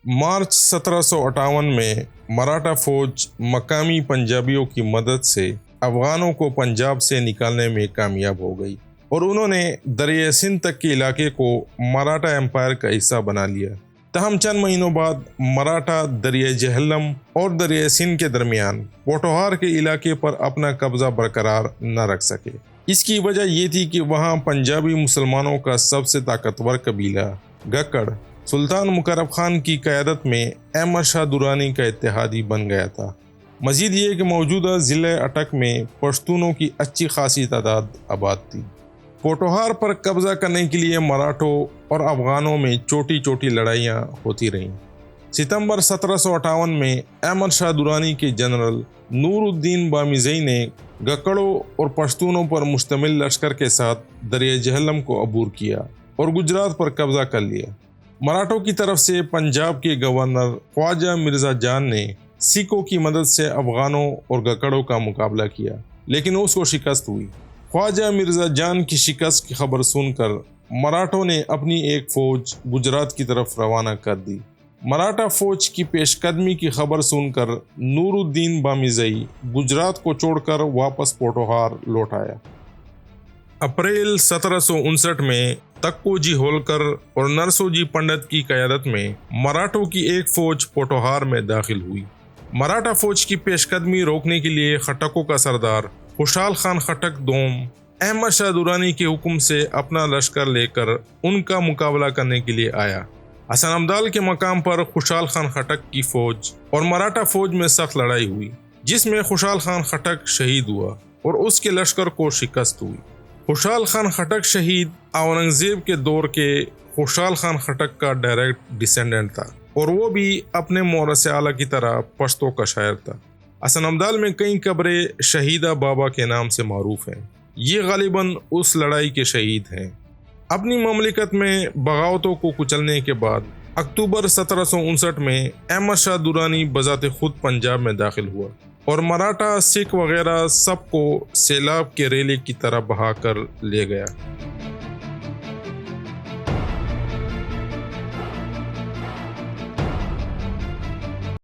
مارچ 1758 میں مراٹھا فوج مقامی پنجابیوں کی مدد سے افغانوں کو پنجاب سے نکالنے میں کامیاب ہو گئی اور انہوں نے دریائے سندھ تک کے علاقے کو مراٹھا امپائر کا حصہ بنا لیا۔ تاہم چند مہینوں بعد مراٹھا دریائے جہلم اور دریائے سندھ کے درمیان پوٹھوہار کے علاقے پر اپنا قبضہ برقرار نہ رکھ سکے۔ اس کی وجہ یہ تھی کہ وہاں پنجابی مسلمانوں کا سب سے طاقتور قبیلہ گکڑ سلطان مقرب خان کی قیادت میں احمد شاہ درانی کا اتحادی بن گیا تھا۔ مزید یہ کہ موجودہ ضلع اٹک میں پشتونوں کی اچھی خاصی تعداد آباد تھی۔ پوٹھوہار پر قبضہ کرنے کے لیے مراٹھوں اور افغانوں میں چھوٹی چھوٹی لڑائیاں ہوتی رہیں۔ ستمبر 1758 میں احمد شاہ درانی کے جنرل نور الدین بامیزئی نے گکڑوں اور پشتونوں پر مشتمل لشکر کے ساتھ دریائے جہلم کو عبور کیا اور گجرات پر قبضہ کر لیا۔ مراٹھوں کی طرف سے پنجاب کے گورنر خواجہ مرزا جان نے سکھوں کی مدد سے افغانوں اور گکڑوں کا مقابلہ کیا، لیکن اس کو شکست ہوئی۔ خواجہ مرزا جان کی شکست کی خبر سن کر مراٹھوں نے اپنی ایک فوج گجرات کی طرف روانہ کر دی۔ مراٹھا فوج کی پیش قدمی کی خبر سن کر نور الدین بامیزئی گجرات کو چھوڑ کر واپس پوٹھوہار لوٹ آیا۔ اپریل 1759 میں تکو جی ہولکر اور نرسو جی پنڈت کی قیادت میں مراٹھوں کی ایک فوج پوٹھوہار میں داخل ہوئی۔ مراٹھا فوج کی پیش قدمی روکنے کے لیے خٹکوں کا سردار خوشحال خان خٹک دوم احمد شاہ درانی کے حکم سے اپنا لشکر لے کر ان کا مقابلہ کرنے کے لیے آیا۔ حسن ابدال کے مقام پر خوشحال خان خٹک کی فوج اور مراٹھا فوج میں سخت لڑائی ہوئی، جس میں خوشحال خان خٹک شہید ہوا اور اس کے لشکر کو شکست ہوئی۔ خوشحال خان خٹک شہید اورنگزیب کے دور کے خوشحال خان خٹک کا ڈائریکٹ ڈسینڈنٹ تھا اور وہ بھی اپنے مورث اعلیٰ کی طرح پشتو کا شاعر تھا۔ حسن ابدال میں کئی قبریں شہیدہ بابا کے نام سے معروف ہیں۔ یہ غالباً اس لڑائی کے شہید ہیں۔ اپنی مملکت میں بغاوتوں کو کچلنے کے بعد اکتوبر 1759 میں احمد شاہ درانی بذات خود پنجاب میں داخل ہوا اور مراٹھا، سکھ وغیرہ سب کو سیلاب کے ریلے کی طرح بہا کر لے گیا۔